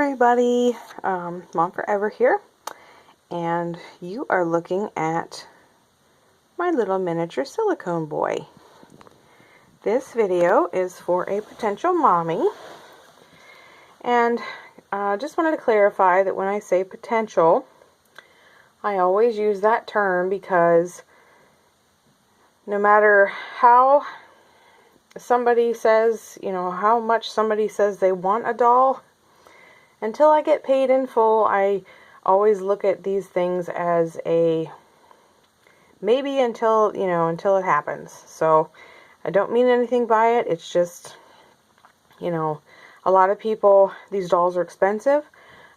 everybody, Mom Forever here, and you are looking at my little miniature silicone boy. This video is for a potential mommy, and just wanted to clarify that when I say potential, I always use that term because no matter how somebody says, how much somebody says they want a doll, until I get paid in full, I always look at these things as a maybe until it happens. So I don't mean anything by it. It's just, a lot of people, these dolls are expensive,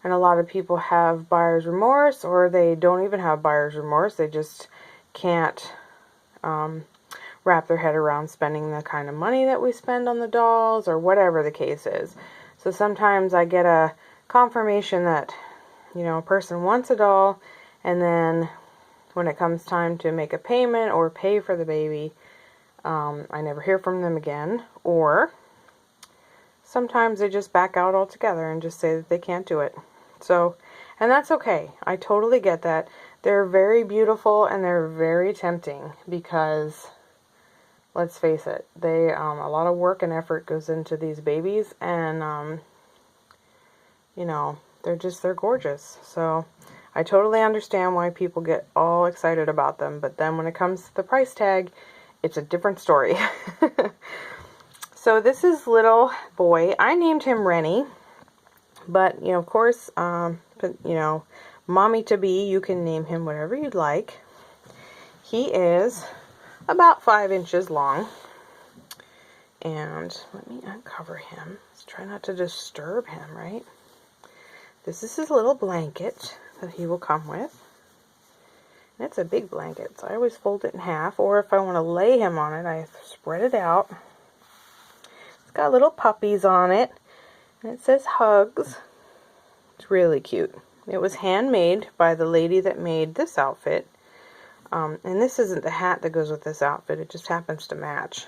and a lot of people have buyer's remorse, or they don't even have buyer's remorse. They just can't wrap their head around spending the kind of money that we spend on the dolls, or whatever the case is. So sometimes I get a confirmation that, a person wants a doll, and then when it comes time to make a payment or pay for the baby, I never hear from them again. Or sometimes they just back out altogether and just say that they can't do it. So, and that's okay. I totally get that. They're very beautiful and they're very tempting because, let's face it, they a lot of work and effort goes into these babies, and they're gorgeous. So I totally understand why people get all excited about them, but then when it comes to the price tag, it's a different story. So this is little boy. I named him Rennie, but of course, mommy to be, you can name him whatever you'd like. He is about 5 inches long, and let me uncover him. Let's try not to disturb him, right? This is his little blanket that he will come with. And it's a big blanket, so I always fold it in half, or if I want to lay him on it, I spread it out. It's got little puppies on it, and it says hugs. It's really cute. It was handmade by the lady that made this outfit. And this isn't the hat that goes with this outfit, it just happens to match.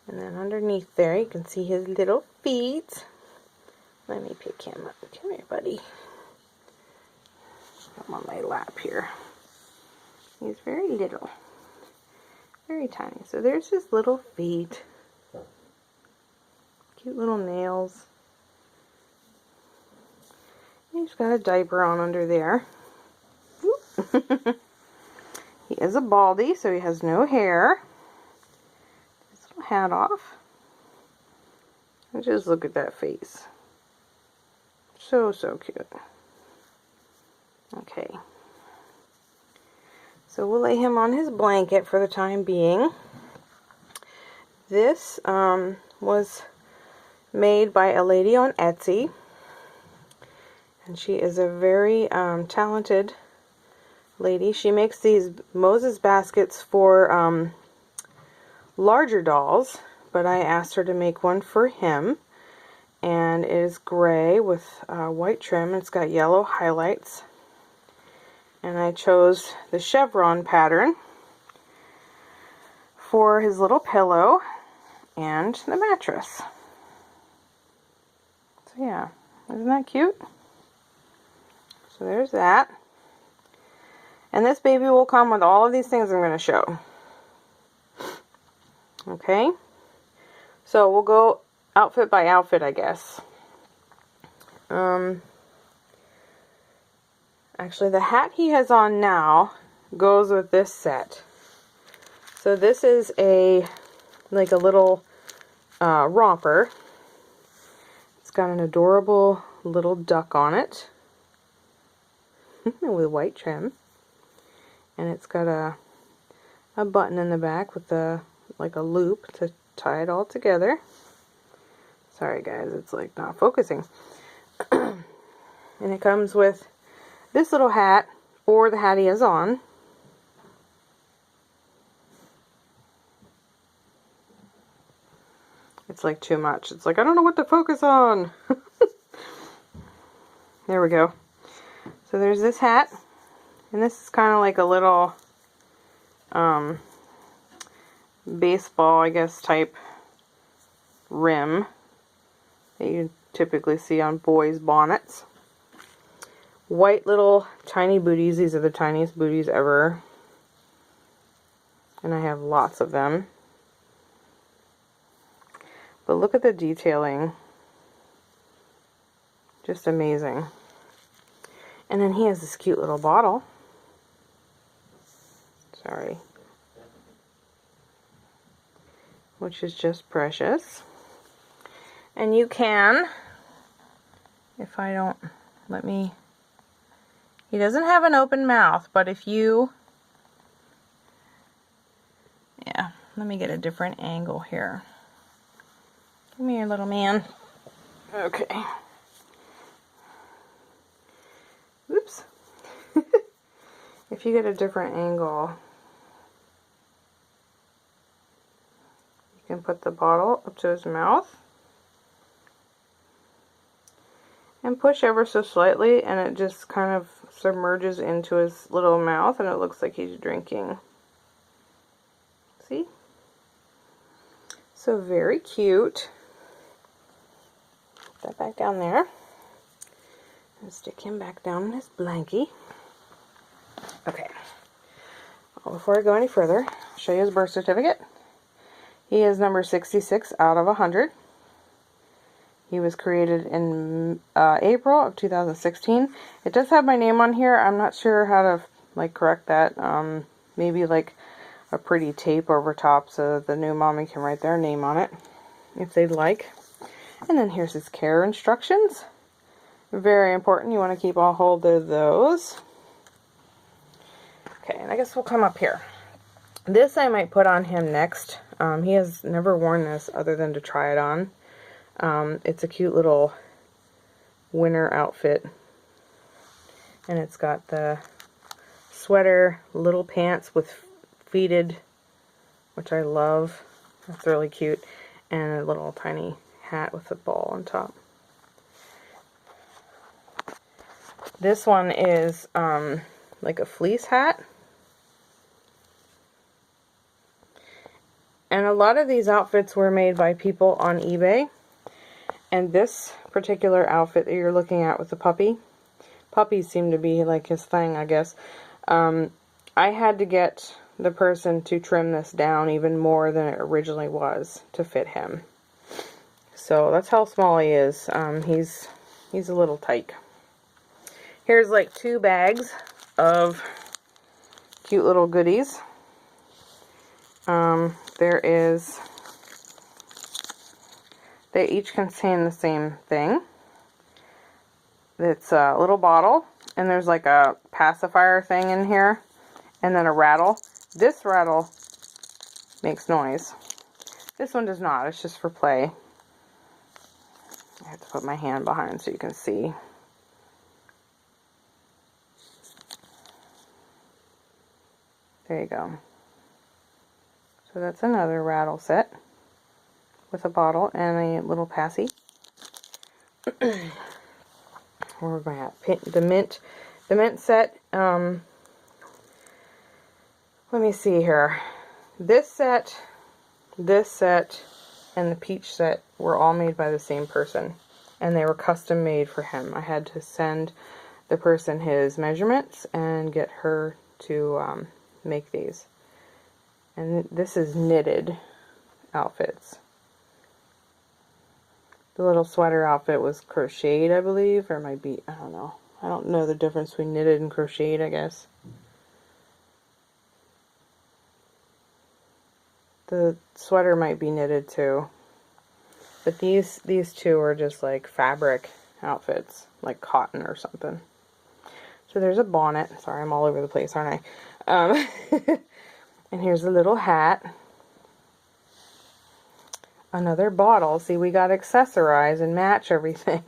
And then underneath there, you can see his little feet. Let me pick him up. Come here, buddy. I'm on my lap here. He's very little. Very tiny. So there's his little feet. Cute little nails. He's got a diaper on under there. He is a baldy, so he has no hair. His little hat off. And just look at that face. So cute. Okay. So we'll lay him on his blanket for the time being. This was made by a lady on Etsy. And she is a very talented lady. She makes these Moses baskets for larger dolls, but I asked her to make one for him. And it is gray with white trim. It's got yellow highlights. And I chose the chevron pattern for his little pillow and the mattress. So yeah, isn't that cute? So there's that. And this baby will come with all of these things I'm going to show. Okay? So we'll go outfit by outfit, I guess. Actually, the hat he has on now goes with this set. So this is like a little romper. It's got an adorable little duck on it with white trim. And it's got a button in the back with like a loop to tie it all together. Sorry guys, it's like not focusing. And it comes with this little hat, or the hat he has on. It's like too much. It's like, I don't know what to focus on. There we go. So there's this hat. And this is kind of like a little baseball, I guess, type rim that you typically see on boys' bonnets. White little tiny booties. These are the tiniest booties ever. And I have lots of them. But look at the detailing. Just amazing. And then he has this cute little bottle. Sorry. Which is just precious. And you can, if I don't, let me, he doesn't have an open mouth, but if you, yeah, let me get a different angle here. Come here, little man. Okay. Oops. If you get a different angle, you can put the bottle up to his mouth and push ever so slightly, and it just kind of submerges into his little mouth, and it looks like he's drinking. See? So very cute. Put that back down there. And stick him back down in his blankie. Okay. Well, before I go any further, I'll show you his birth certificate. He is number 66 out of 100. He was created in April of 2016. It does have my name on here. I'm not sure how to correct that. Maybe like a pretty tape over top so the new mommy can write their name on it if they'd like. And then here's his care instructions. Very important. You want to keep a hold of those. Okay, and I guess we'll come up here. This I might put on him next. He has never worn this other than to try it on. It's a cute little winter outfit. And it's got the sweater, little pants with pleated, which I love. That's really cute. And a little tiny hat with a ball on top. This one is like a fleece hat. And a lot of these outfits were made by people on eBay. And this particular outfit that you're looking at with the puppy, puppies seem to be like his thing, I guess. I had to get the person to trim this down even more than it originally was to fit him. So that's how small he is. He's a little tight. Here's like 2 bags of cute little goodies. They each contain the same thing. It's a little bottle, and there's like a pacifier thing in here, and then a rattle. This rattle makes noise. This one does not. It's just for play. I have to put my hand behind so you can see. There you go. So that's another rattle set with a bottle and a little passy. We're going to have the mint set. Let me see here. This set, and the peach set were all made by the same person, and they were custom made for him. I had to send the person his measurements and get her to make these. And this is knitted outfits. The little sweater outfit was crocheted, I believe, or it might be, I don't know. I don't know the difference between knitted and crocheted, I guess. The sweater might be knitted too. But these two are just like fabric outfits, like cotton or something. So there's a bonnet. Sorry, I'm all over the place, aren't I? And here's a little hat. Another bottle. See, we got to accessorize and match everything.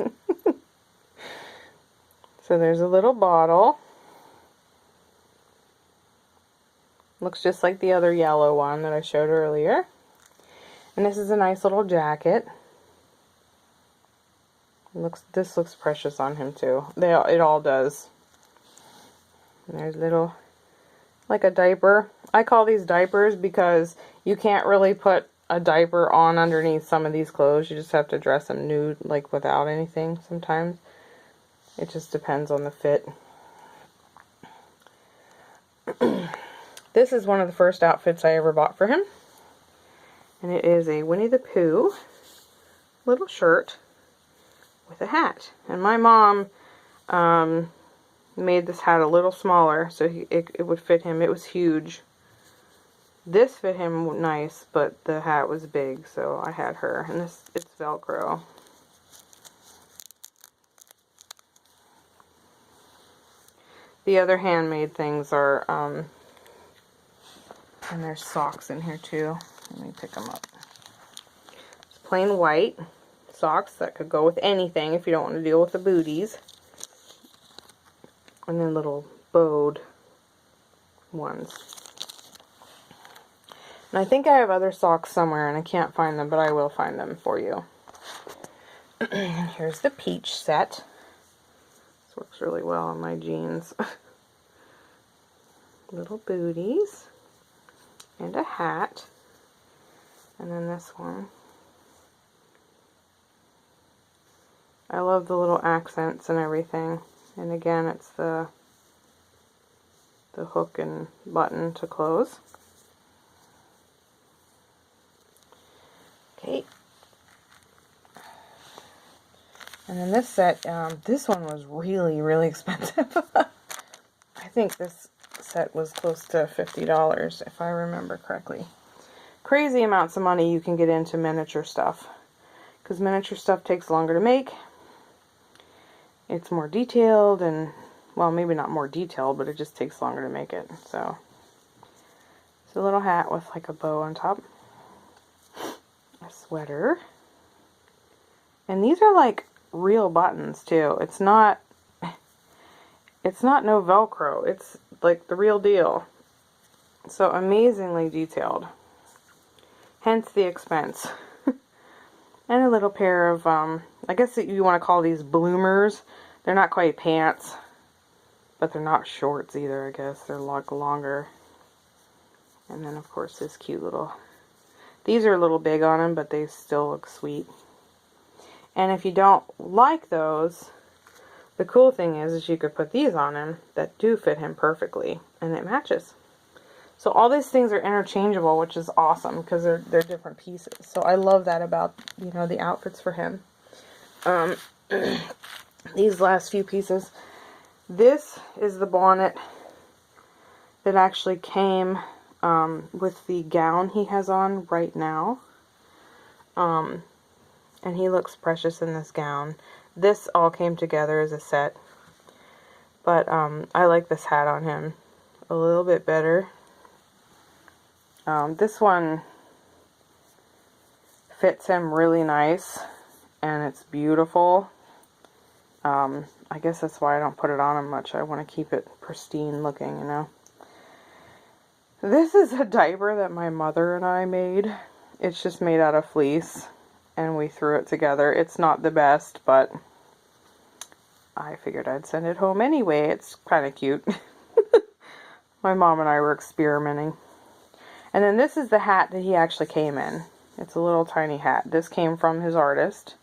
So there's a little bottle. Looks just like the other yellow one that I showed earlier. And this is a nice little jacket. This looks precious on him too. It all does. And there's like a diaper. I call these diapers because you can't really put a diaper on underneath some of these clothes. You just have to dress them nude, like without anything sometimes. It just depends on the fit. This is one of the first outfits I ever bought for him. And it is a Winnie the Pooh little shirt with a hat. And my mom made this hat a little smaller so it would fit him. It was huge. This fit him nice, but the hat was big, so I had her. And it's Velcro. The other handmade things are, and there's socks in here too. Let me pick them up. It's plain white socks that could go with anything if you don't want to deal with the booties. And then little bowed ones. And I think I have other socks somewhere and I can't find them, but I will find them for you. And here's the peach set. This works really well on my jeans. Little booties. And a hat. And then this one. I love the little accents and everything. And again, it's the hook and button to close. Okay. And then this set, this one was really, really expensive. I think this set was close to $50, if I remember correctly. Crazy amounts of money you can get into miniature stuff. Because miniature stuff takes longer to make. It's more detailed and, well, maybe not more detailed, but it just takes longer to make it. So, it's a little hat with like a bow on top. A sweater. And these are like real buttons too. It's not no Velcro. It's like the real deal. So amazingly detailed. Hence the expense. And a little pair of, I guess that you want to call these bloomers. They're not quite pants, but they're not shorts either, I guess. They're longer. And then, of course, this cute little... These are a little big on them, but they still look sweet. And if you don't like those, the cool thing is you could put these on him that do fit him perfectly, and it matches. So all these things are interchangeable, which is awesome because they're different pieces. So I love that about, you know, the outfits for him. These last few pieces. This is the bonnet that actually came with the gown he has on right now. And he looks precious in this gown. This all came together as a set. But I like this hat on him a little bit better. This one fits him really nice, and it's beautiful. I guess that's why I don't put it on him much. I want to keep it pristine looking, you know. This is a diaper that my mother and I made. It's just made out of fleece, and we threw it together. It's not the best, but I figured I'd send it home anyway. It's kind of cute. My mom and I were experimenting. And then this is the hat that he actually came in. It's a little tiny hat. This came from his artist.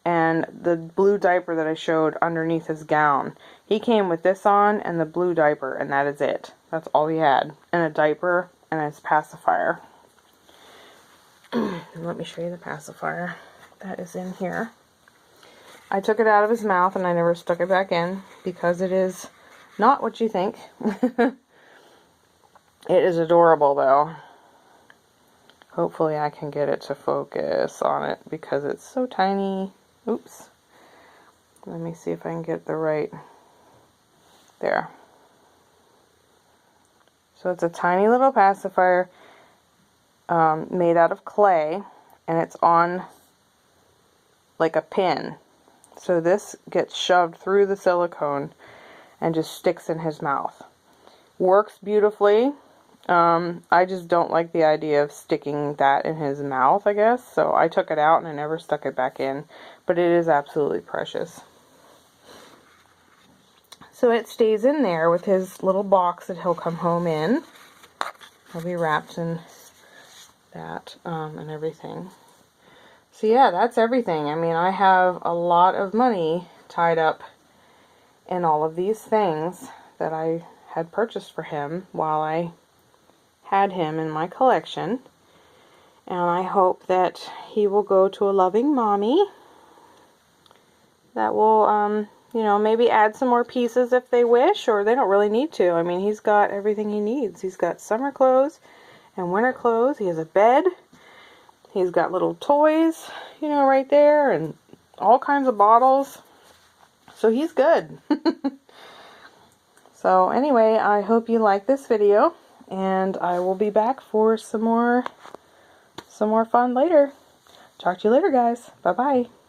And the blue diaper that I showed underneath his gown, he came with this on and the blue diaper, and that is it. That's all he had. And a diaper and his pacifier. Let me show you the pacifier that is in here. I took it out of his mouth and I never stuck it back in because it is not what you think. It is adorable though. Hopefully I can get it to focus on it because it's so tiny. Oops. Let me see if I can get the right... There. So it's a tiny little pacifier made out of clay, and it's on like a pin. So this gets shoved through the silicone and just sticks in his mouth. Works beautifully. I just don't like the idea of sticking that in his mouth, I guess. So I took it out and I never stuck it back in. But it is absolutely precious. So it stays in there with his little box that he'll come home in. He'll be wrapped in that and everything. So yeah, that's everything. I mean, I have a lot of money tied up in all of these things that I had purchased for him while I had him in my collection. And I hope that he will go to a loving mommy that will, you know, maybe add some more pieces if they wish, or they don't really need to. I mean, he's got everything he needs. He's got summer clothes and winter clothes. He has a bed. He's got little toys, you know, right there, and all kinds of bottles. So he's good. So anyway, I hope you like this video, and I will be back for some more fun later. Talk to you later, guys. Bye-bye.